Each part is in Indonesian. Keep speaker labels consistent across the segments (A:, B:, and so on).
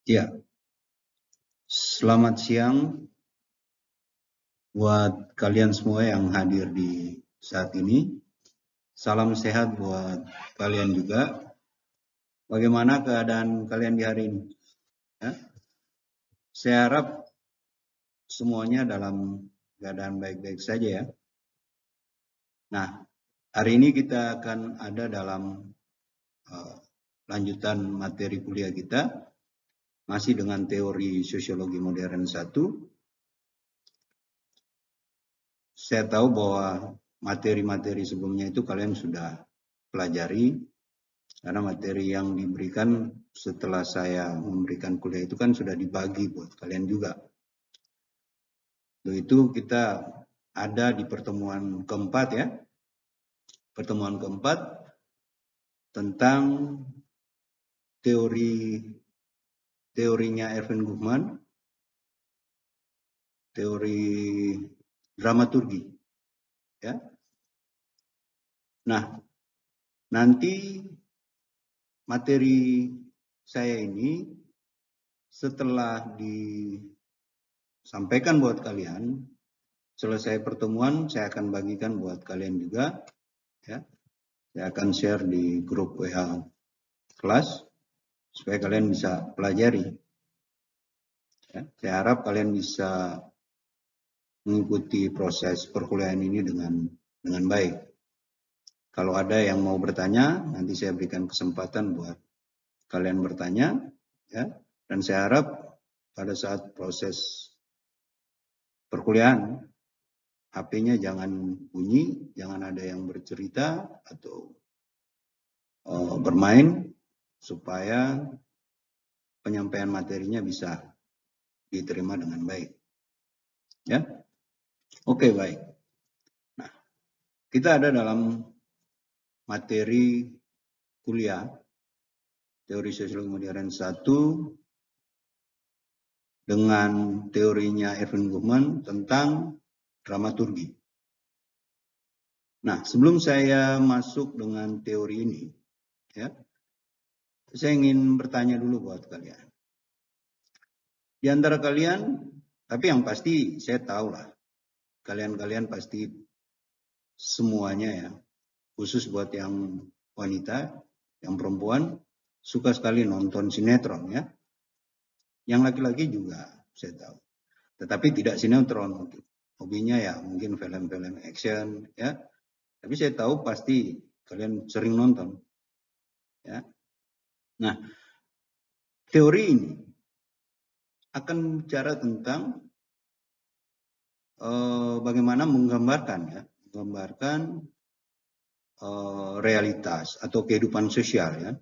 A: Ya, selamat siang buat kalian semua yang hadir di saat ini. Salam sehat buat kalian juga. Bagaimana keadaan kalian di hari ini? Ya, saya harap semuanya dalam keadaan baik-baik saja ya. Nah, hari ini kita akan ada dalam lanjutan materi kuliah kita, masih dengan teori sosiologi modern 1. Saya tahu bahwa materi-materi sebelumnya itu kalian sudah pelajari, karena materi yang diberikan setelah saya memberikan kuliah itu kan sudah dibagi buat kalian juga. Untuk itu kita ada di pertemuan keempat ya. Pertemuan keempat tentang teorinya Erwin Goffman, teori dramaturgi. Ya. Nah, nanti materi saya ini setelah disampaikan buat kalian, selesai pertemuan saya akan bagikan buat kalian juga. Ya. Saya akan share di grup WA kelas supaya kalian bisa pelajari. Ya. Saya harap kalian bisa mengikuti proses perkuliahan ini dengan baik. Kalau ada yang mau bertanya, nanti saya berikan kesempatan buat kalian bertanya. Ya. Dan saya harap pada saat proses perkuliahan, HP-nya jangan bunyi, jangan ada yang bercerita atau bermain, supaya penyampaian materinya bisa diterima dengan baik. Ya, oke, baik. Nah, kita ada dalam materi kuliah teori sosiologi modern 1 dengan teorinya Erwin Goffman tentang dramaturgi. Nah, sebelum saya masuk dengan teori ini, ya, saya ingin bertanya dulu buat kalian. Di antara kalian, tapi yang pasti saya tahu lah, kalian pasti semuanya ya, khusus buat yang wanita, yang perempuan, suka sekali nonton sinetron ya. Yang laki-laki juga saya tahu. Tetapi tidak sinetron mungkin. Hobinya ya mungkin film-film action ya. Tapi saya tahu pasti kalian sering nonton. Ya. Nah, teori ini akan bicara tentang bagaimana menggambarkan realitas atau kehidupan sosial ya.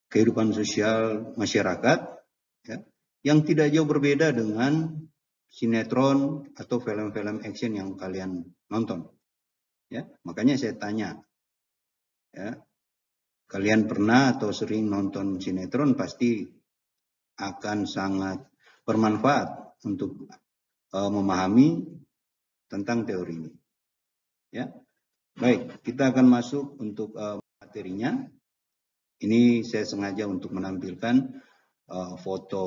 A: Kehidupan sosial masyarakat ya, yang tidak jauh berbeda dengan sinetron atau film-film action yang kalian nonton. Ya, makanya saya tanya, ya, kalian pernah atau sering nonton sinetron pasti akan sangat bermanfaat untuk memahami tentang teori ini. Ya, baik, kita akan masuk untuk materinya. Ini saya sengaja untuk menampilkan foto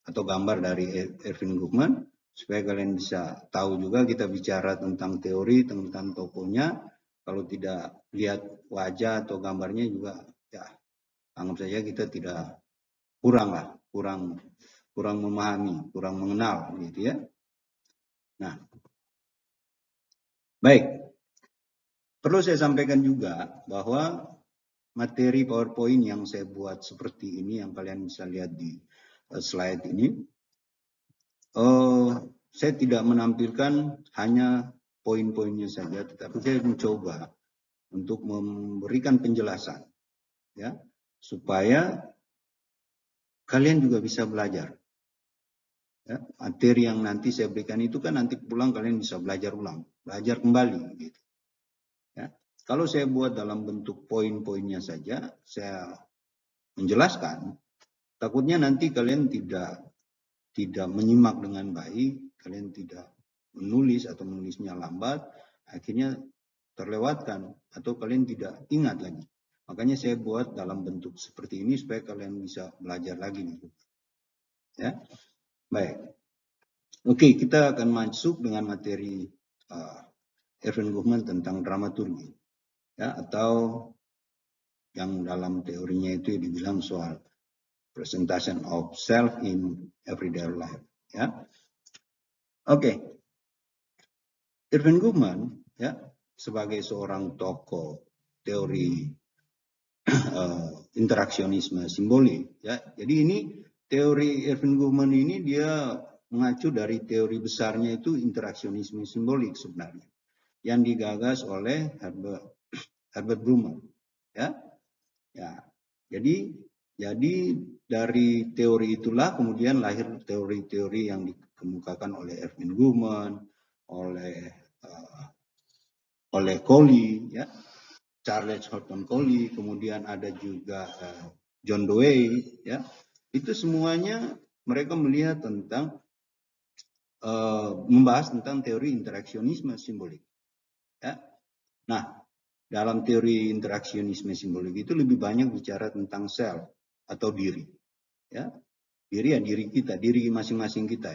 A: atau gambar dari Erwin Goffman supaya kalian bisa tahu juga kita bicara tentang teori, tentang tokohnya. Kalau tidak lihat wajah atau gambarnya juga ya anggap saja kita tidak kurang memahami, kurang mengenal gitu ya. Nah, baik. Perlu saya sampaikan juga bahwa materi PowerPoint yang saya buat seperti ini yang kalian bisa lihat di slide ini, saya tidak menampilkan hanya poin-poinnya saja, tetapi saya mencoba untuk memberikan penjelasan, ya, supaya kalian juga bisa belajar. Ya, materi yang nanti saya berikan itu kan nanti pulang kalian bisa belajar ulang, belajar kembali, gitu. Ya, kalau saya buat dalam bentuk poin-poinnya saja, saya menjelaskan, takutnya nanti kalian tidak menyimak dengan baik, kalian tidak menulis atau menulisnya lambat, akhirnya terlewatkan atau kalian tidak ingat lagi. Makanya saya buat dalam bentuk seperti ini supaya kalian bisa belajar lagi nih. Ya, baik. Oke, kita akan masuk dengan materi Erwin Goffman tentang dramaturgi, ya, atau yang dalam teorinya itu dibilang soal presentation of self in everyday life. Ya, oke. Erwin Goffman, ya, sebagai seorang tokoh teori interaksionisme simbolik, ya. Jadi ini teori Erwin Goffman ini dia mengacu dari teori besarnya itu interaksionisme simbolik sebenarnya, yang digagas oleh Herbert Blumer, ya. Ya. Jadi dari teori itulah kemudian lahir teori-teori yang dikemukakan oleh Erwin Goffman, oleh Colli, ya. Charles Horton Colli, kemudian ada juga John Dewey, ya. Itu semuanya mereka melihat tentang membahas tentang teori interaksionisme simbolik, ya. Nah, dalam teori interaksionisme simbolik itu lebih banyak bicara tentang self atau diri, ya. Diri ya diri kita, diri masing-masing kita,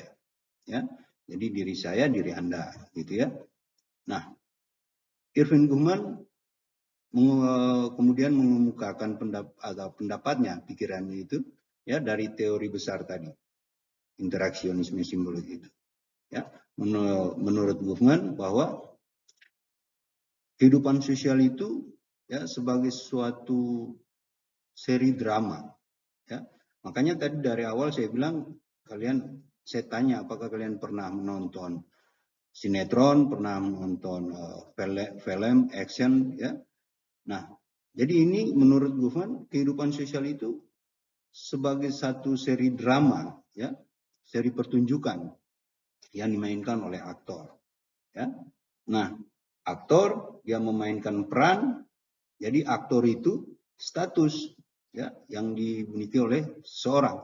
A: ya. Jadi diri saya, diri Anda, gitu ya. Nah, Erwin Goffman kemudian mengemukakan pendapatnya, pikirannya itu, ya, dari teori besar tadi, interaksionisme simbolik itu, ya. Menurut Goffman bahwa kehidupan sosial itu, ya, sebagai suatu seri drama, ya. Makanya tadi dari awal saya bilang saya tanya apakah kalian pernah menonton sinetron, pernah menonton film action, ya. Nah, jadi ini menurut Goffman kehidupan sosial itu sebagai satu seri drama, ya, seri pertunjukan yang dimainkan oleh aktor, ya. Nah, aktor dia memainkan peran, jadi aktor itu status, ya, yang dimiliki oleh seorang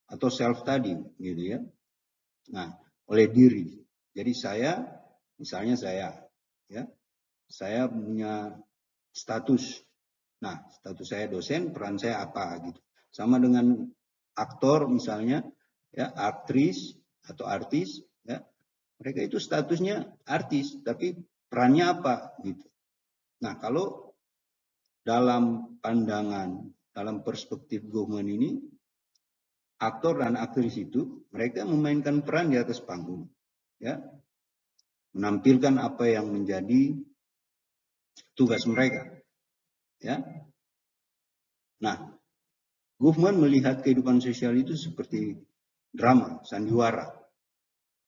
A: atau self tadi, gitu ya. Nah, oleh diri. Jadi misalnya ya, saya punya status. Nah, status saya dosen, peran saya apa gitu. Sama dengan aktor misalnya, ya, aktris atau artis, ya. Mereka itu statusnya artis, tapi perannya apa gitu. Nah, kalau dalam pandangan, dalam perspektif Goffman ini, aktor dan aktris itu mereka memainkan peran di atas panggung, ya, menampilkan apa yang menjadi tugas mereka, ya. Nah, Goffman melihat kehidupan sosial itu seperti drama, sandiwara,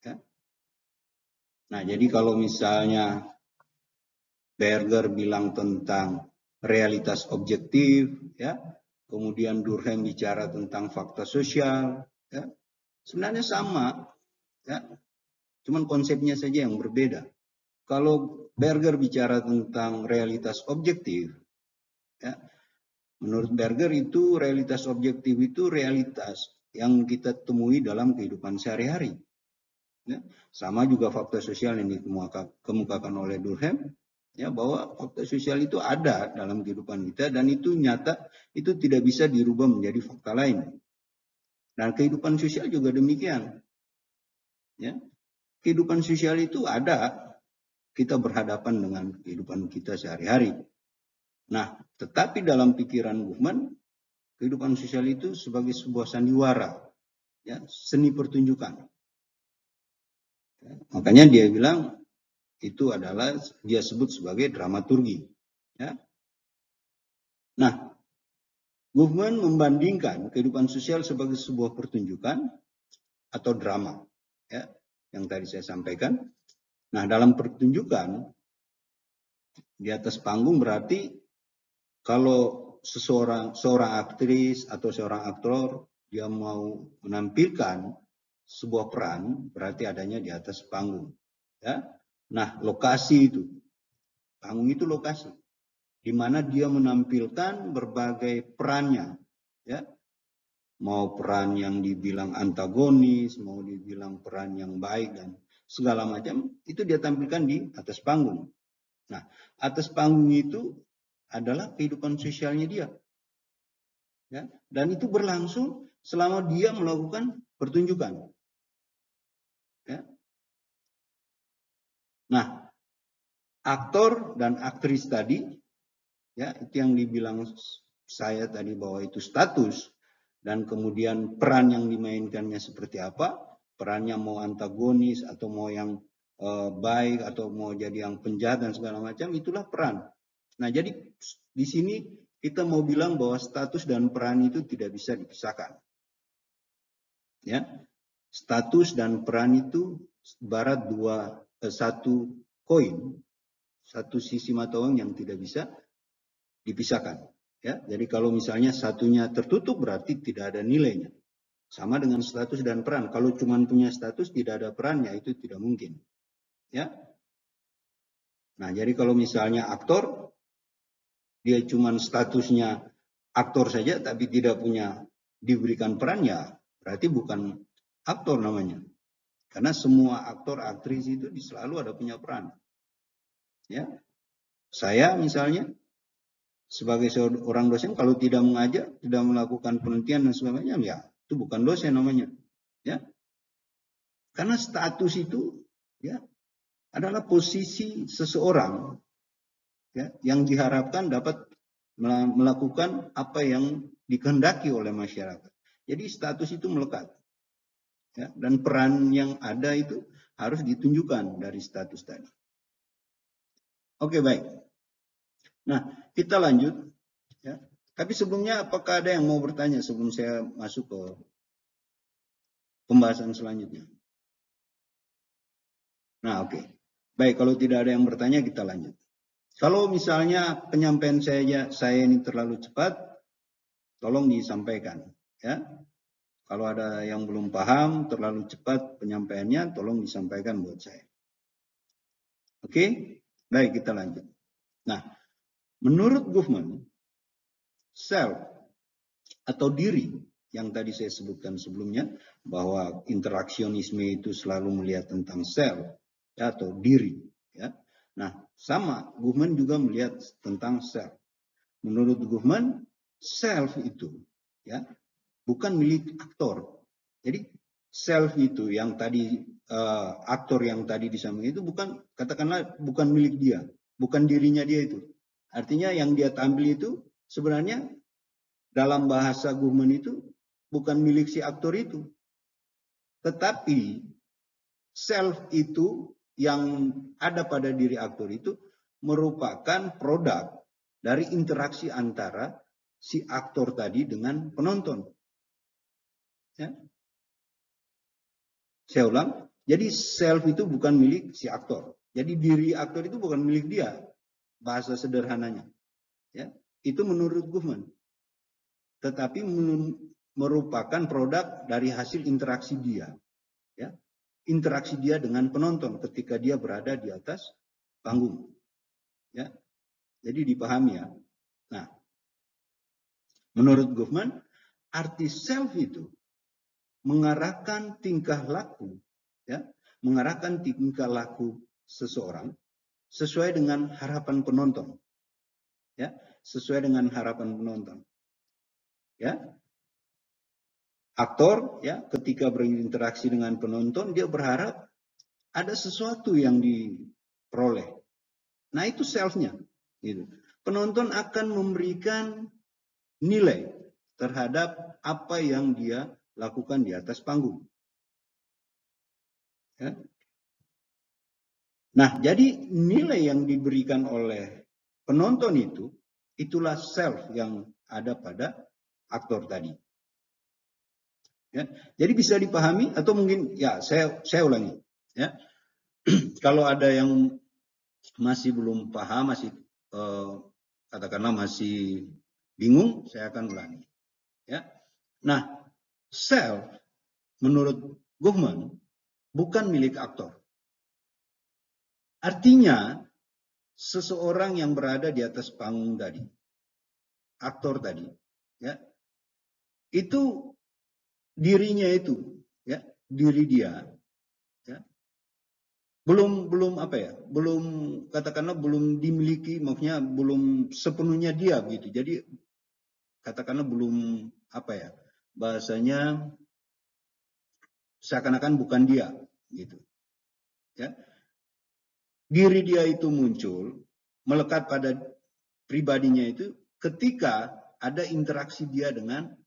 A: ya. Nah, jadi kalau misalnya Berger bilang tentang realitas objektif, ya, kemudian Durkheim bicara tentang fakta sosial, ya, sebenarnya sama, ya, cuman konsepnya saja yang berbeda. Kalau Berger bicara tentang realitas objektif, ya, menurut Berger itu realitas objektif itu realitas yang kita temui dalam kehidupan sehari-hari. Ya, sama juga fakta sosial yang dikemukakan oleh Durkheim, ya, bahwa fakta sosial itu ada dalam kehidupan kita dan itu nyata, itu tidak bisa dirubah menjadi fakta lain. Dan kehidupan sosial juga demikian, ya. Kehidupan sosial itu ada, kita berhadapan dengan kehidupan kita sehari-hari. Nah, tetapi dalam pikiran Goffman, kehidupan sosial itu sebagai sebuah sandiwara, ya, seni pertunjukan. Ya, makanya dia bilang itu adalah dia sebut sebagai dramaturgi, ya. Nah, Goffman membandingkan kehidupan sosial sebagai sebuah pertunjukan atau drama, ya, yang tadi saya sampaikan. Nah, dalam pertunjukan di atas panggung berarti kalau seorang aktris atau seorang aktor dia mau menampilkan sebuah peran berarti adanya di atas panggung, ya. Nah, lokasi itu, panggung itu lokasi di mana dia menampilkan berbagai perannya, ya. Mau peran yang dibilang antagonis, mau dibilang peran yang baik dan segala macam itu dia tampilkan di atas panggung. Nah, atas panggung itu adalah kehidupan sosialnya dia. Ya, dan itu berlangsung selama dia melakukan pertunjukan. Ya. Nah, aktor dan aktris tadi, ya itu yang dibilang saya tadi bahwa itu status, dan kemudian peran yang dimainkannya seperti apa, perannya mau antagonis atau mau yang baik atau mau jadi yang penjahat dan segala macam, itulah peran. Nah, jadi di sini kita mau bilang bahwa status dan peran itu tidak bisa dipisahkan. Ya, status dan peran itu ibarat satu koin, satu sisi mata uang yang tidak bisa dipisahkan. Ya, jadi kalau misalnya satunya tertutup berarti tidak ada nilainya. Sama dengan status dan peran. Kalau cuma punya status tidak ada perannya itu tidak mungkin. Ya. Nah, jadi kalau misalnya aktor dia cuma statusnya aktor saja tapi tidak punya diberikan perannya, berarti bukan aktor namanya. Karena semua aktor aktris itu selalu ada punya peran. Ya. Saya misalnya sebagai seorang dosen kalau tidak mengajar, tidak melakukan penelitian dan sebagainya, ya itu bukan dosen namanya. Ya. Karena status itu ya adalah posisi seseorang ya, yang diharapkan dapat melakukan apa yang dikehendaki oleh masyarakat. Jadi status itu melekat. Ya, dan peran yang ada itu harus ditunjukkan dari status tadi. Oke, baik. Nah, kita lanjut. Ya. Tapi sebelumnya apakah ada yang mau bertanya sebelum saya masuk ke pembahasan selanjutnya? Nah, oke. Baik, kalau tidak ada yang bertanya kita lanjut. Kalau misalnya penyampaian saya ini terlalu cepat, tolong disampaikan. Ya. Kalau ada yang belum paham, terlalu cepat penyampaiannya, tolong disampaikan buat saya. Oke, baik kita lanjut. Nah, menurut Goffman, self atau diri yang tadi saya sebutkan sebelumnya, bahwa interaksionisme itu selalu melihat tentang self ya, atau diri. Ya. Nah, sama Goffman juga melihat tentang self. Menurut Goffman, self itu ya bukan milik aktor. Jadi self itu yang tadi aktor yang tadi disampaikan itu bukan, katakanlah bukan milik dia, bukan dirinya dia itu. Artinya yang dia tampil itu sebenarnya dalam bahasa Goffman itu bukan milik si aktor itu. Tetapi self itu yang ada pada diri aktor itu merupakan produk dari interaksi antara si aktor tadi dengan penonton. Ya. Saya ulang, jadi self itu bukan milik si aktor. Jadi diri aktor itu bukan milik dia, bahasa sederhananya. Ya, itu menurut Goffman. Tetapi merupakan produk dari hasil interaksi dia. Ya, interaksi dia dengan penonton ketika dia berada di atas panggung. Ya, jadi dipahami ya. Nah, menurut Goffman, arti self itu mengarahkan tingkah laku, ya, mengarahkan tingkah laku seseorang sesuai dengan harapan penonton, ya, sesuai dengan harapan penonton, ya. Aktor, ya, ketika berinteraksi dengan penonton dia berharap ada sesuatu yang diperoleh. Nah itu selfnya, gitu. Penonton akan memberikan nilai terhadap apa yang dia lakukan di atas panggung. Ya. Nah, jadi nilai yang diberikan oleh penonton itu, itulah self yang ada pada aktor tadi. Ya, jadi bisa dipahami atau mungkin ya saya ulangi. Ya, kalau ada yang masih belum paham, masih katakanlah masih bingung, saya akan ulangi. Ya, nah self menurut Goffman bukan milik aktor. Artinya seseorang yang berada di atas panggung tadi, aktor tadi, ya, itu dirinya itu, ya, diri dia, ya, belum apa ya, belum katakanlah belum dimiliki, maksudnya belum sepenuhnya dia gitu. Jadi katakanlah belum apa ya, bahasanya seakan-akan bukan dia gitu. Ya. Diri dia itu muncul, melekat pada pribadinya itu ketika ada interaksi dia dengan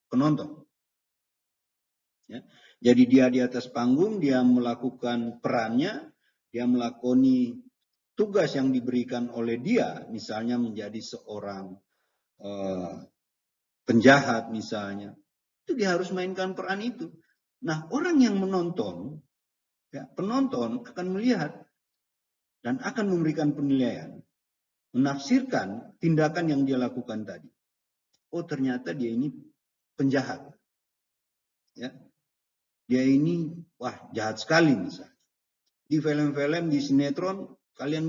A: penonton. Ya. Jadi dia di atas panggung, dia melakukan perannya, dia melakoni tugas yang diberikan oleh dia, misalnya menjadi seorang penjahat misalnya, itu dia harus mainkan peran itu. Nah, orang yang menonton, ya, penonton akan melihat dan akan memberikan penilaian, menafsirkan tindakan yang dia lakukan tadi. Oh, ternyata dia ini penjahat. Ya. Dia ini, wah, jahat sekali misalnya. Di film-film, di sinetron, kalian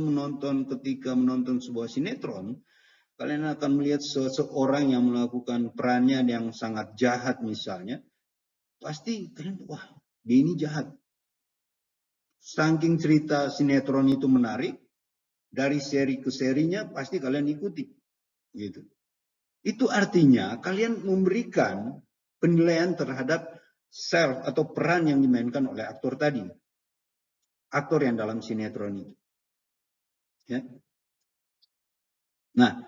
A: ketika menonton sebuah sinetron, kalian akan melihat seseorang yang melakukan perannya yang sangat jahat misalnya, pasti kalian, wah, dia ini jahat. Saking cerita sinetron itu menarik, dari seri ke serinya pasti kalian ikuti. Gitu. Itu artinya kalian memberikan penilaian terhadap self atau peran yang dimainkan oleh aktor tadi. Aktor yang dalam sinetron itu. Ya. Nah,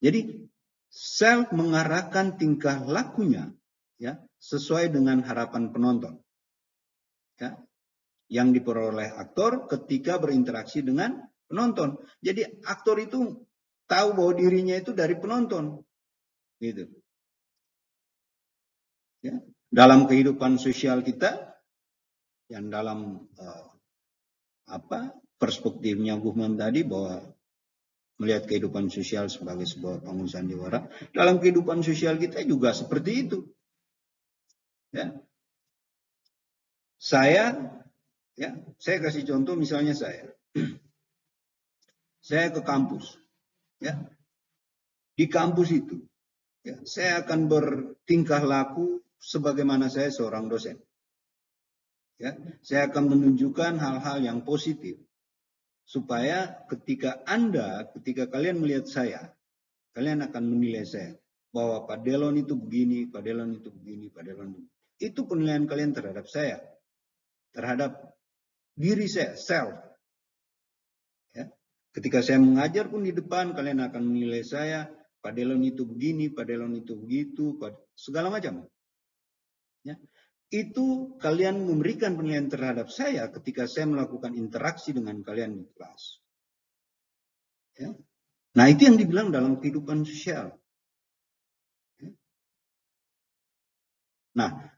A: jadi self mengarahkan tingkah lakunya ya sesuai dengan harapan penonton. Ya. Yang diperoleh aktor ketika berinteraksi dengan penonton. Jadi aktor itu tahu bahwa dirinya itu dari penonton. Gitu. Ya. Dalam kehidupan sosial kita yang dalam perspektifnya Gufman tadi bahwa melihat kehidupan sosial sebagai sebuah panggung sandiwara, dalam kehidupan sosial kita juga seperti itu. Ya. Saya kasih contoh misalnya saya ke kampus, ya. Di kampus itu, ya, saya akan bertingkah laku sebagaimana saya seorang dosen. Ya, saya akan menunjukkan hal-hal yang positif supaya ketika kalian melihat saya, kalian akan menilai saya bahwa Pak Delon itu begini, Pak Delon itu begini, Pak Delon itu. Itu penilaian kalian terhadap saya, terhadap diri saya, self. Ya. Ketika saya mengajar pun di depan, kalian akan menilai saya, Pak Delon itu begini, Pak Delon itu begitu, segala macam. Ya. Itu kalian memberikan penilaian terhadap saya ketika saya melakukan interaksi dengan kalian di kelas. Ya. Nah, itu yang dibilang dalam kehidupan sosial. Ya. Nah,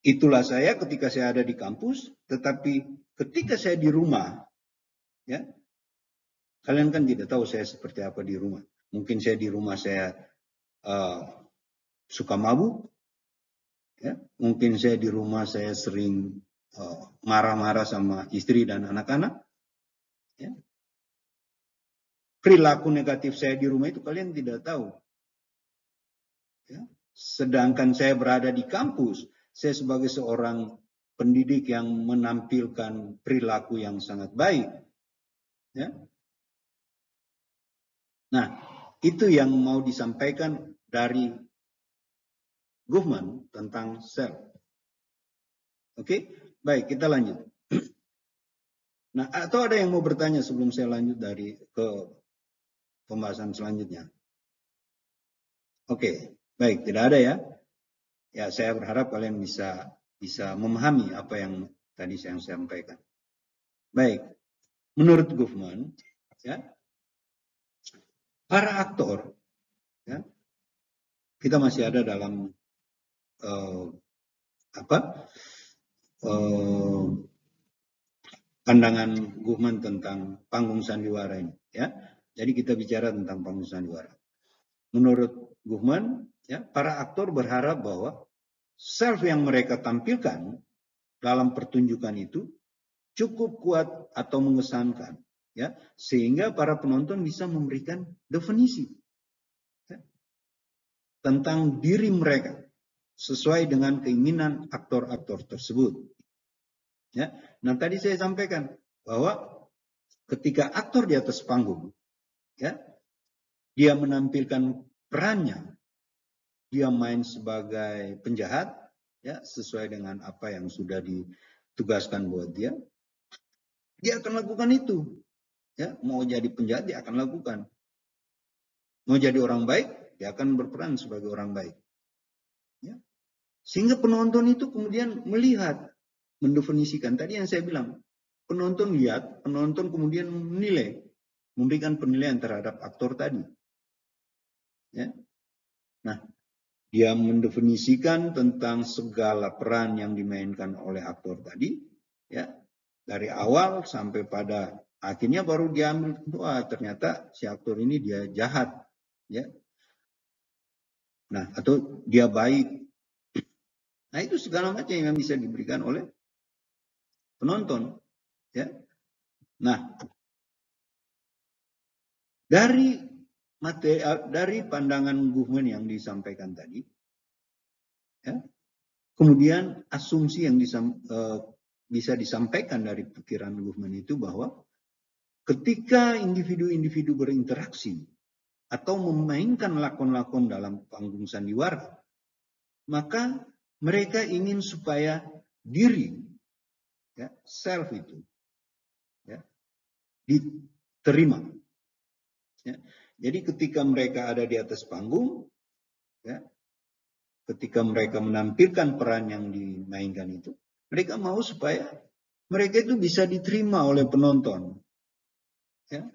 A: itulah saya ketika saya ada di kampus, tetapi ketika saya di rumah, ya, kalian kan tidak tahu saya seperti apa di rumah. Mungkin saya di rumah saya suka mabuk, ya. Mungkin saya di rumah saya sering marah-marah sama istri dan anak-anak. Ya. Perilaku negatif saya di rumah itu kalian tidak tahu. Ya. Sedangkan saya berada di kampus, saya sebagai seorang pendidik yang menampilkan perilaku yang sangat baik. Ya. Nah, itu yang mau disampaikan dari Gufman tentang self. Oke, baik, kita lanjut. Nah, atau ada yang mau bertanya sebelum saya lanjut ke pembahasan selanjutnya? Oke, baik, tidak ada ya. Ya, saya berharap kalian bisa memahami apa yang tadi saya sampaikan. Baik, menurut Gufman, ya, para aktor, ya, kita masih ada dalam pandangan Gufman tentang panggung sandiwara ini, ya. Jadi kita bicara tentang panggung sandiwara. Menurut Gufman, ya, para aktor berharap bahwa self yang mereka tampilkan dalam pertunjukan itu cukup kuat atau mengesankan, ya, sehingga para penonton bisa memberikan definisi, ya, tentang diri mereka sesuai dengan keinginan aktor-aktor tersebut. Ya. Nah, tadi saya sampaikan bahwa ketika aktor di atas panggung, ya, dia menampilkan perannya, dia main sebagai penjahat, ya, sesuai dengan apa yang sudah ditugaskan buat dia akan lakukan itu. Ya, mau jadi penjahat dia akan lakukan. Mau jadi orang baik, dia akan berperan sebagai orang baik. Ya. Sehingga penonton itu kemudian melihat, mendefinisikan. Tadi yang saya bilang, penonton lihat, penonton kemudian menilai, memberikan penilaian terhadap aktor tadi. Ya. Nah, dia mendefinisikan tentang segala peran yang dimainkan oleh aktor tadi, ya, dari awal sampai pada akhirnya baru diambil, wah ternyata si aktor ini dia jahat, ya. Nah, atau dia baik. Nah, itu segala macam yang bisa diberikan oleh penonton, ya. Nah, dari pandangan Goffman yang disampaikan tadi, ya, kemudian asumsi yang bisa disampaikan dari pikiran Goffman itu bahwa ketika individu-individu berinteraksi atau memainkan lakon-lakon dalam panggung sandiwara, maka mereka ingin supaya diri, ya, self itu, ya, diterima. Ya. Jadi ketika mereka ada di atas panggung, ya, ketika mereka menampilkan peran yang dimainkan itu, mereka mau supaya mereka itu bisa diterima oleh penonton. Ya.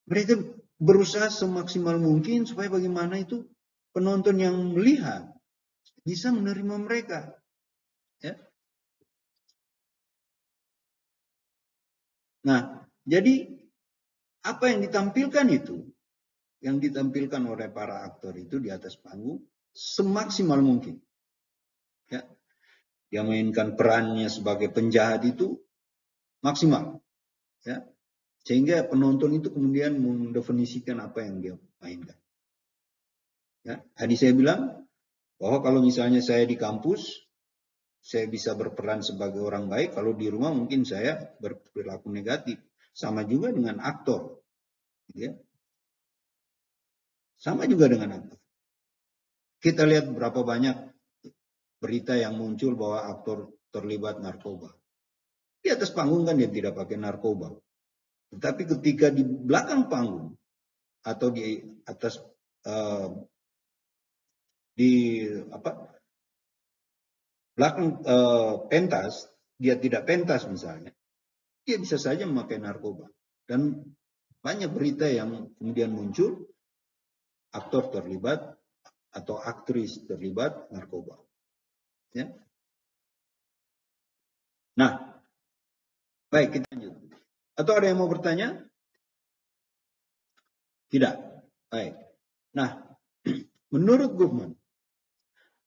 A: Mereka berusaha semaksimal mungkin supaya bagaimana itu penonton yang melihat bisa menerima mereka. Ya. Nah, jadi apa yang ditampilkan itu, yang ditampilkan oleh para aktor itu di atas panggung semaksimal mungkin. Ya. Dia mainkan perannya sebagai penjahat itu maksimal. Ya. Sehingga penonton itu kemudian mendefinisikan apa yang dia mainkan. Ya. Tadi saya bilang bahwa kalau misalnya saya di kampus, saya bisa berperan sebagai orang baik, kalau di rumah mungkin saya berperilaku negatif. Sama juga dengan aktor. Ya. Sama juga dengan aktor. Kita lihat berapa banyak berita yang muncul bahwa aktor terlibat narkoba. Di atas panggung kan dia tidak pakai narkoba. Tetapi ketika di belakang panggung atau di atas belakang pentas, dia tidak pentas misalnya, dia bisa saja memakai narkoba. Dan banyak berita yang kemudian muncul, aktor terlibat atau aktris terlibat narkoba. Ya. Nah, baik, kita lanjut. Atau ada yang mau bertanya? Tidak. Baik. Nah, menurut Goffman,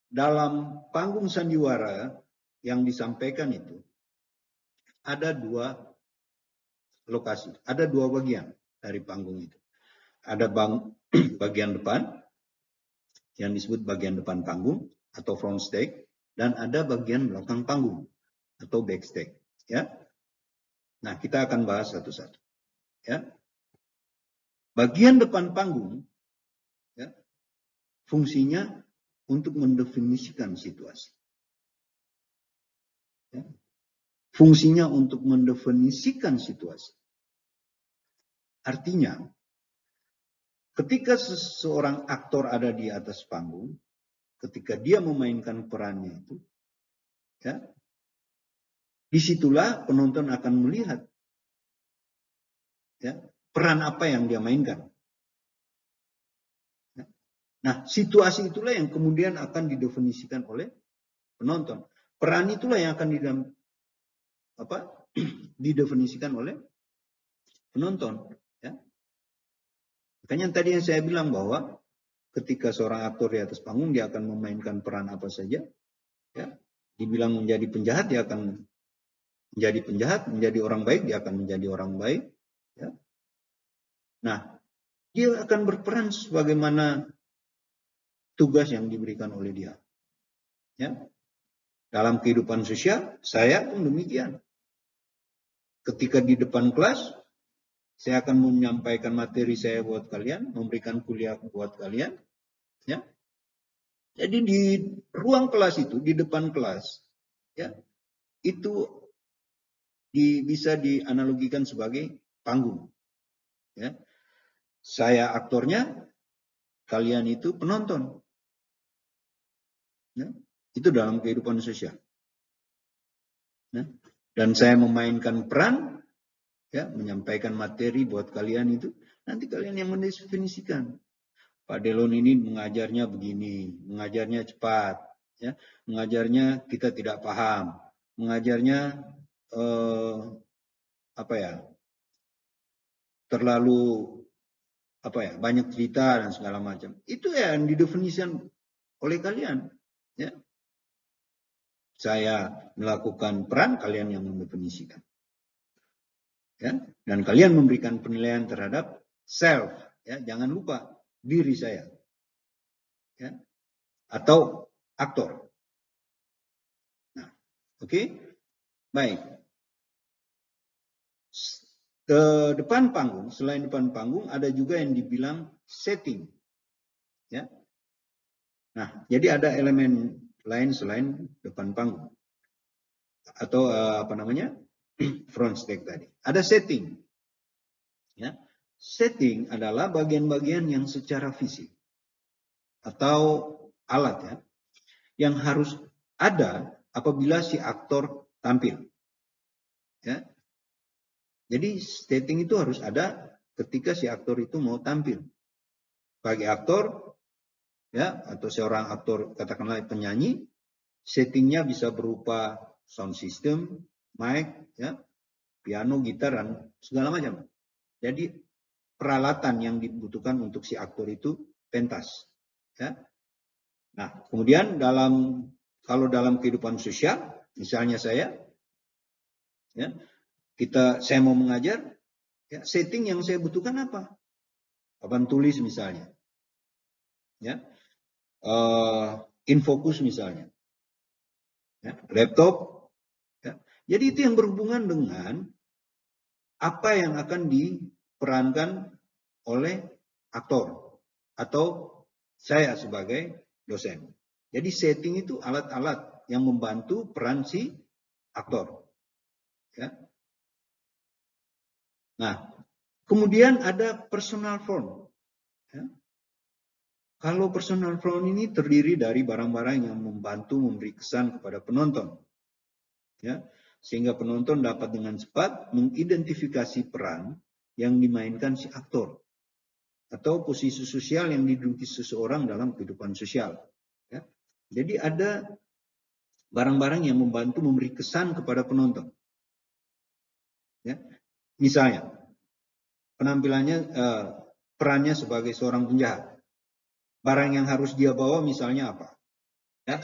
A: dalam panggung sandiwara yang disampaikan itu, ada dua lokasi, ada dua bagian dari panggung itu. Ada bagian depan, yang disebut bagian depan panggung atau front stage, dan ada bagian belakang panggung atau backstage. Ya. Nah, kita akan bahas satu-satu. Ya. Bagian depan panggung, ya, fungsinya untuk mendefinisikan situasi. Ya. Fungsinya untuk mendefinisikan situasi. Artinya, ketika seseorang aktor ada di atas panggung, ketika dia memainkan perannya itu, ya, disitulah penonton akan melihat, ya, peran apa yang dia mainkan. Nah, situasi itulah yang kemudian akan didefinisikan oleh penonton. Peran itulah yang akan didefinisikan oleh penonton. Ya. Makanya tadi yang saya bilang bahwa ketika seorang aktor di atas panggung, dia akan memainkan peran apa saja. Ya. Dibilang menjadi penjahat, dia akan menjadi penjahat. Menjadi orang baik, dia akan menjadi orang baik. Ya. Nah, dia akan berperan sebagaimana tugas yang diberikan oleh dia. Ya. Dalam kehidupan sosial, saya pun demikian. ketika di depan kelas, saya akan menyampaikan materi saya buat kalian, memberikan kuliah buat kalian. Ya. Jadi di ruang kelas itu, di depan kelas, ya, itu bisa dianalogikan sebagai panggung. Ya. Saya aktornya, kalian itu penonton. Ya. Itu dalam kehidupan sosial. Ya. Dan saya memainkan peran, ya, menyampaikan materi buat kalian itu, nanti kalian yang mendefinisikan. Pak Delon ini mengajarnya begini, mengajarnya cepat, ya, mengajarnya kita tidak paham, mengajarnya terlalu banyak cerita dan segala macam. Itu yang didefinisikan oleh kalian. Ya. Saya melakukan peran, kalian yang mendefinisikan. Ya. Dan kalian memberikan penilaian terhadap self. Ya. Jangan lupa diri saya. Ya. Atau aktor. Nah, oke? Baik. Ke depan panggung, selain depan panggung, ada juga yang dibilang setting. Ya. Nah, jadi ada elemen lain selain depan panggung. Atau front stage tadi. Ada setting. Ya. Setting adalah bagian-bagian yang secara fisik atau alat, ya, yang harus ada apabila si aktor tampil. Ya. Jadi setting itu harus ada ketika si aktor itu mau tampil. Bagi aktor, ya, atau seorang aktor katakanlah penyanyi, settingnya bisa berupa sound system, mic, ya, piano, gitar, dan segala macam. Jadi peralatan yang dibutuhkan untuk si aktor itu pentas. Ya. Nah, kemudian kalau dalam kehidupan sosial, misalnya saya, ya, saya mau mengajar, ya, setting yang saya butuhkan apa? Papan tulis misalnya, ya, infocus misalnya, ya, laptop. Ya. Jadi itu yang berhubungan dengan apa yang akan diperankan oleh aktor atau saya sebagai dosen. Jadi setting itu alat-alat yang membantu peran si aktor. Ya. Nah, kemudian ada personal form. Ya. Kalau personal form ini terdiri dari barang-barang yang membantu memberi kesan kepada penonton. Ya. Sehingga penonton dapat dengan cepat mengidentifikasi peran yang dimainkan si aktor atau posisi sosial yang diduduki seseorang dalam kehidupan sosial. Ya. Jadi ada barang-barang yang membantu memberi kesan kepada penonton. Ya. Misalnya, penampilannya, perannya sebagai seorang penjahat. Barang yang harus dia bawa misalnya apa? Ya.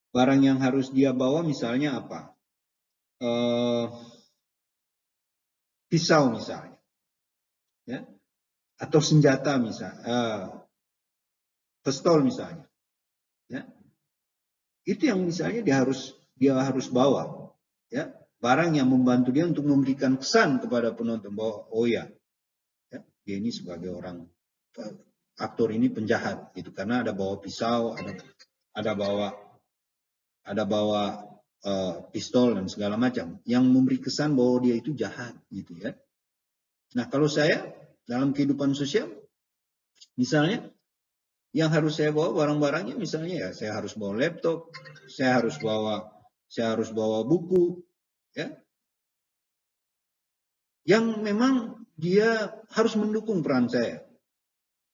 A: Barang yang harus dia bawa misalnya apa? Pisau misalnya, ya, atau senjata misalnya, pistol misalnya, ya. Itu yang misalnya dia harus bawa, ya, barang yang membantu dia untuk memberikan kesan kepada penonton bahwa oh ya, dia ini sebagai orang aktor ini penjahat, gitu, karena ada bawa pisau, ada bawa pistol dan segala macam yang memberi kesan bahwa dia itu jahat, gitu ya. Nah, kalau saya dalam kehidupan sosial, misalnya yang harus saya bawa barang-barangnya, misalnya ya saya harus bawa laptop, saya harus bawa buku, ya, yang memang dia harus mendukung peran saya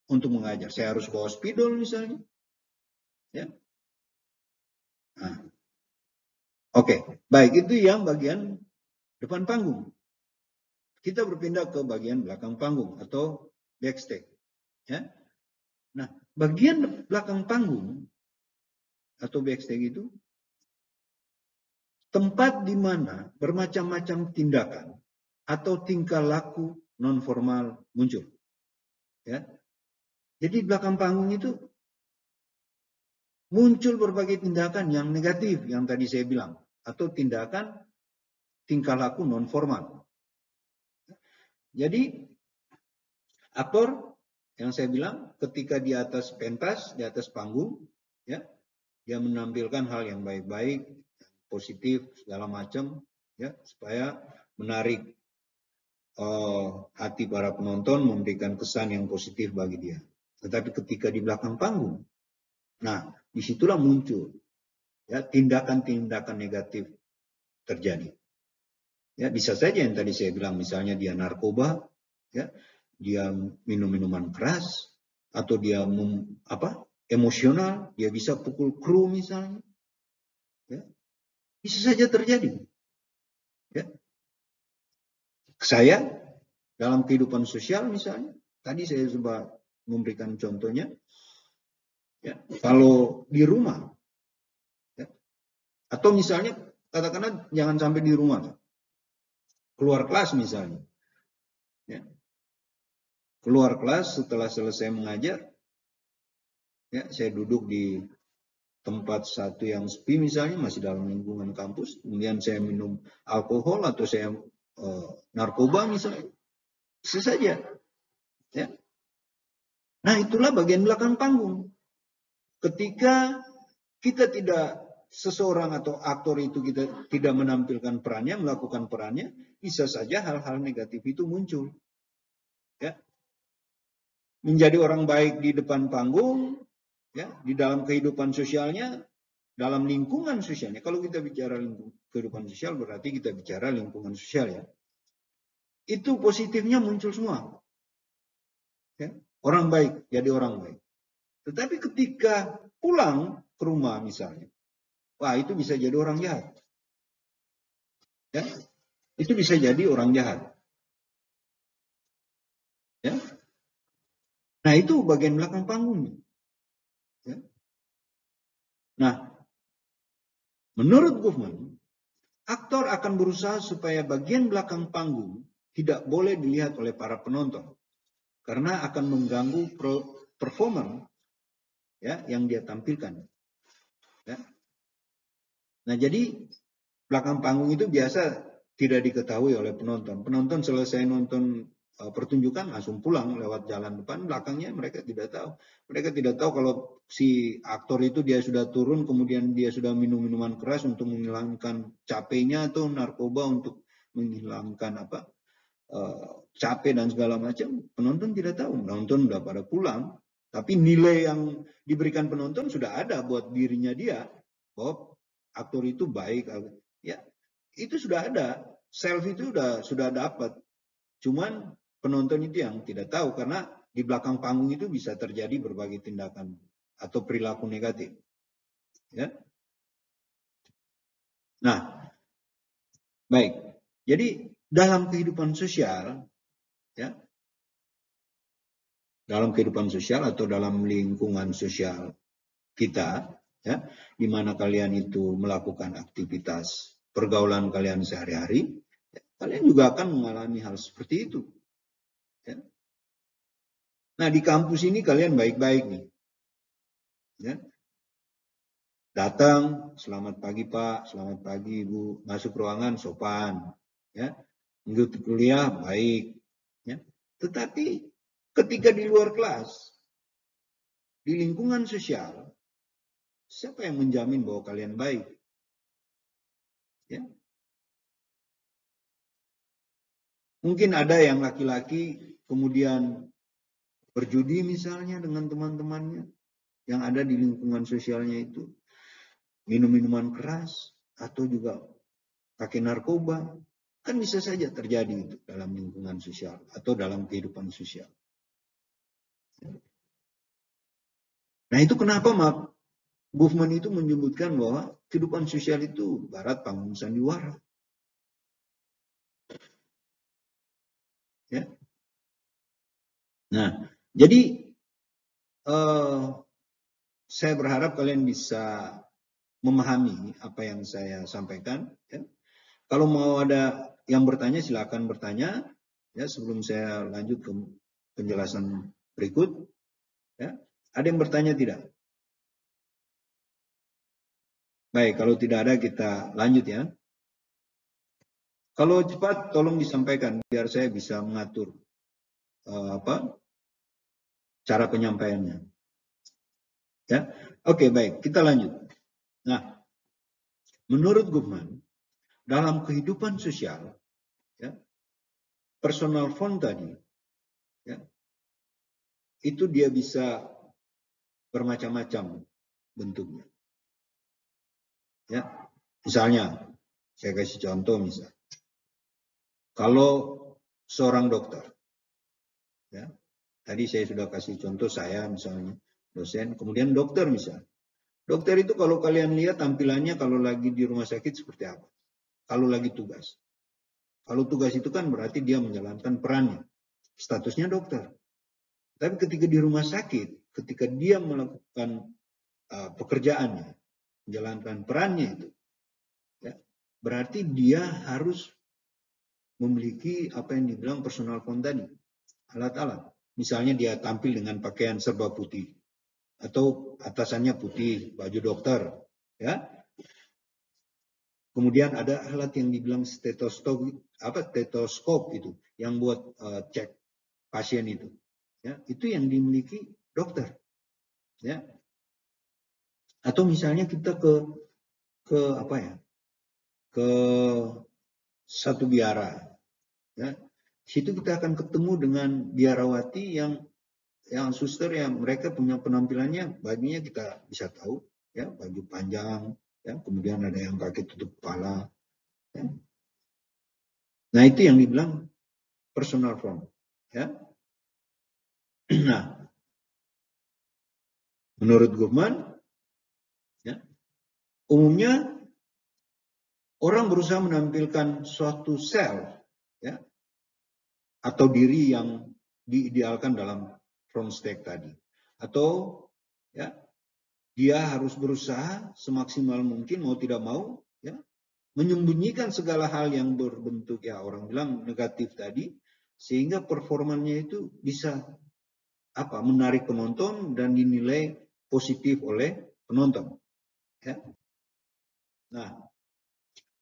A: untuk mengajar. Saya harus bawa spidol misalnya, ya. Nah, oke, baik, itu yang bagian depan panggung. Kita berpindah ke bagian belakang panggung atau backstage, ya. Nah, bagian belakang panggung atau backstage itu tempat di mana bermacam-macam tindakan atau tingkah laku non formal muncul. Ya. Jadi belakang panggung itu muncul berbagai tindakan yang negatif yang tadi saya bilang. atau tindakan tingkah laku non formal. Jadi aktor yang saya bilang ketika di atas pentas, di atas panggung, ya, dia menampilkan hal yang baik-baik, positif, segala macam, ya, supaya menarik hati para penonton, memberikan kesan yang positif bagi dia. Tetapi ketika di belakang panggung, nah disitulah muncul ya tindakan-tindakan negatif terjadi. Ya bisa saja yang tadi saya bilang, misalnya dia narkoba, ya, dia minum minuman keras, atau dia emosional, dia bisa pukul kru misalnya, ya, bisa saja terjadi. Ya. Saya dalam kehidupan sosial misalnya, tadi saya coba memberikan contohnya, ya, kalau di rumah, ya, atau misalnya katakanlah jangan sampai di rumah, keluar kelas misalnya, ya, keluar kelas setelah selesai mengajar, ya, saya duduk di tempat satu yang sepi misalnya, masih dalam lingkungan kampus, kemudian saya minum alkohol atau saya narkoba misalnya, bisa saja. Ya. Nah itulah bagian belakang panggung. Ketika kita tidak, seseorang atau aktor itu kita tidak menampilkan perannya, melakukan perannya, bisa saja hal-hal negatif itu muncul. Ya. Menjadi orang baik di depan panggung, ya, di dalam kehidupan sosialnya, dalam lingkungan sosialnya. Kalau kita bicara kehidupan sosial, berarti kita bicara lingkungan sosial, ya. Itu positifnya muncul semua. Ya. Orang baik jadi orang baik. Tetapi ketika pulang ke rumah misalnya, wah itu bisa jadi orang jahat. Ya. Itu bisa jadi orang jahat. Ya. Nah itu bagian belakang panggungnya. Ya. Nah, menurut Goffman, aktor akan berusaha supaya bagian belakang panggung tidak boleh dilihat oleh para penonton, karena akan mengganggu performa, ya, yang dia tampilkan. Ya. Nah jadi belakang panggung itu biasa tidak diketahui oleh penonton. Penonton selesai nonton pertunjukan langsung pulang lewat jalan depan, belakangnya mereka tidak tahu. Mereka tidak tahu kalau si aktor itu dia sudah turun, kemudian dia sudah minum minuman keras untuk menghilangkan capeknya, atau narkoba untuk menghilangkan capek dan segala macam. Penonton tidak tahu, penonton sudah pada pulang. Tapi nilai yang diberikan penonton sudah ada buat dirinya dia, bahwa aktor itu baik, ya itu sudah ada, self itu sudah dapat. Cuman penonton itu yang tidak tahu, karena di belakang panggung itu bisa terjadi berbagai tindakan atau perilaku negatif. Ya. Nah, baik. Jadi dalam kehidupan sosial, ya, dalam kehidupan sosial atau dalam lingkungan sosial kita, ya, di mana kalian itu melakukan aktivitas pergaulan kalian sehari-hari, ya, kalian juga akan mengalami hal seperti itu. Ya. Nah di kampus ini kalian baik-baik nih, ya. Datang, selamat pagi Pak, selamat pagi Ibu, masuk ruangan sopan, ya, ikut kuliah baik, ya. Tetapi ketika di luar kelas, di lingkungan sosial, siapa yang menjamin bahwa kalian baik? Ya. Mungkin ada yang laki-laki kemudian berjudi misalnya dengan teman-temannya yang ada di lingkungan sosialnya itu, minum minuman keras, atau juga pakai narkoba, kan bisa saja terjadi itu dalam lingkungan sosial atau dalam kehidupan sosial. Nah itu kenapa Goffman itu menyebutkan bahwa kehidupan sosial itu barat panggung sandiwara. Ya. Nah, jadi saya berharap kalian bisa memahami apa yang saya sampaikan. Ya. Kalau mau ada yang bertanya, silakan bertanya. Ya, sebelum saya lanjut ke penjelasan berikut. Ya. Ada yang bertanya tidak? Baik, kalau tidak ada kita lanjut ya. Kalau cepat tolong disampaikan biar saya bisa mengatur cara penyampaiannya. Ya, oke baik, kita lanjut. Nah, menurut Goffman, dalam kehidupan sosial, ya, personal phone tadi, ya, itu dia bisa bermacam-macam bentuknya. Ya, misalnya, saya kasih contoh misal, kalau seorang dokter, ya, tadi saya sudah kasih contoh saya misalnya dosen, kemudian dokter misalnya. Dokter itu kalau kalian lihat tampilannya kalau lagi di rumah sakit seperti apa? Kalau lagi tugas. Kalau tugas itu kan berarti dia menjalankan perannya. Statusnya dokter. Tapi ketika di rumah sakit, ketika dia melakukan pekerjaannya, menjalankan perannya itu, ya, berarti dia harus memiliki apa yang dibilang personal phone tadi, alat-alat. Misalnya dia tampil dengan pakaian serba putih, atau atasannya putih, baju dokter, ya. Kemudian ada alat yang dibilang stetoskop itu, yang buat cek pasien itu, ya, itu yang dimiliki dokter, ya. Atau misalnya kita ke apa ya, ke satu biara, ya, situ kita akan ketemu dengan biarawati yang suster yang mereka punya penampilannya, bajunya kita bisa tahu, ya, baju panjang, ya, kemudian ada yang pakai tutup kepala, ya. Nah itu yang dibilang personal form, ya. Nah, menurut Goffman, ya, umumnya orang berusaha menampilkan suatu self, ya, atau diri yang diidealkan dalam front stack tadi, atau ya dia harus berusaha semaksimal mungkin mau tidak mau, ya, menyembunyikan segala hal yang berbentuk ya orang bilang negatif tadi, sehingga performanya itu bisa menarik penonton dan dinilai positif oleh penonton, ya. Nah,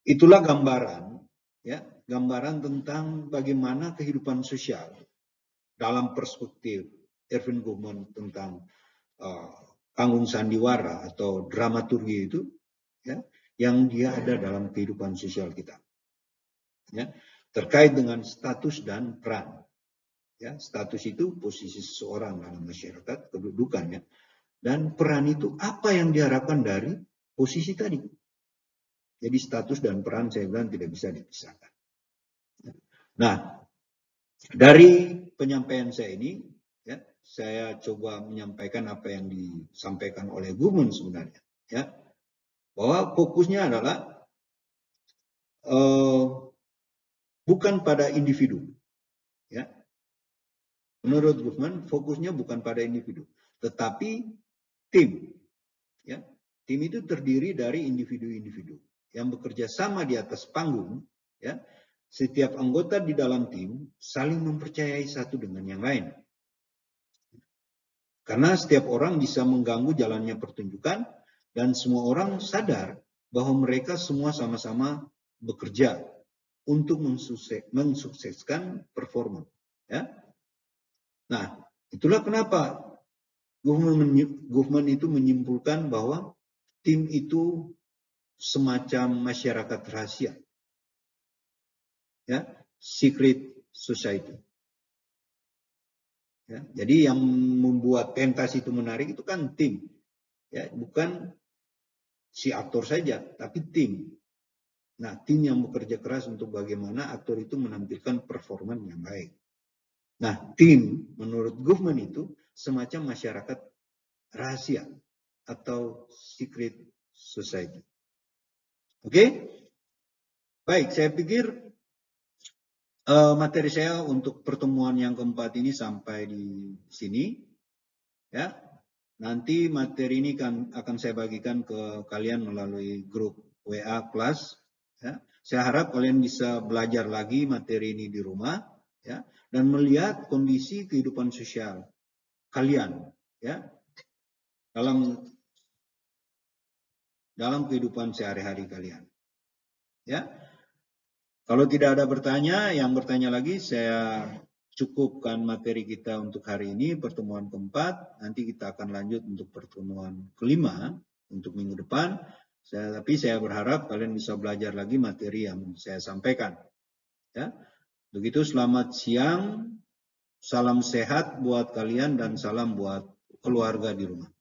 A: itulah gambaran, ya, gambaran tentang bagaimana kehidupan sosial dalam perspektif Erving Goffman tentang panggung sandiwara atau dramaturgi itu, ya, yang dia ada dalam kehidupan sosial kita, ya, terkait dengan status dan peran. Ya, status itu posisi seseorang dalam masyarakat, kedudukannya, dan peran itu apa yang diharapkan dari posisi tadi. Jadi status dan peran saya bilang tidak bisa dipisahkan. Nah, dari penyampaian saya ini, ya, saya coba menyampaikan apa yang disampaikan oleh Goffman sebenarnya, ya, bahwa fokusnya adalah bukan pada individu, ya. Menurut Goffman, fokusnya bukan pada individu, tetapi tim, ya. Tim itu terdiri dari individu-individu yang bekerja sama di atas panggung, ya. Setiap anggota di dalam tim saling mempercayai satu dengan yang lain. Karena setiap orang bisa mengganggu jalannya pertunjukan dan semua orang sadar bahwa mereka semua sama-sama bekerja untuk mensukseskan performa, ya. Nah, itulah kenapa Goffman itu menyimpulkan bahwa tim itu semacam masyarakat rahasia, ya, secret society. Ya, jadi yang membuat pentas itu menarik itu kan tim, ya, bukan si aktor saja, tapi tim. Nah, tim yang bekerja keras untuk bagaimana aktor itu menampilkan performa yang baik. Nah, tim menurut Goffman itu semacam masyarakat rahasia atau secret society. Oke? Baik, saya pikir materi saya untuk pertemuan yang keempat ini sampai di sini, ya. Nanti materi ini akan saya bagikan ke kalian melalui grup WA kelas, ya. Saya harap kalian bisa belajar lagi materi ini di rumah, ya, dan melihat kondisi kehidupan sosial kalian, ya, dalam dalam kehidupan sehari-hari kalian. Ya. Kalau tidak ada yang bertanya lagi, saya cukupkan materi kita untuk hari ini, pertemuan keempat. Nanti kita akan lanjut untuk pertemuan kelima untuk minggu depan. Tapi saya berharap kalian bisa belajar lagi materi yang saya sampaikan. Ya. Begitu, selamat siang, salam sehat buat kalian dan salam buat keluarga di rumah.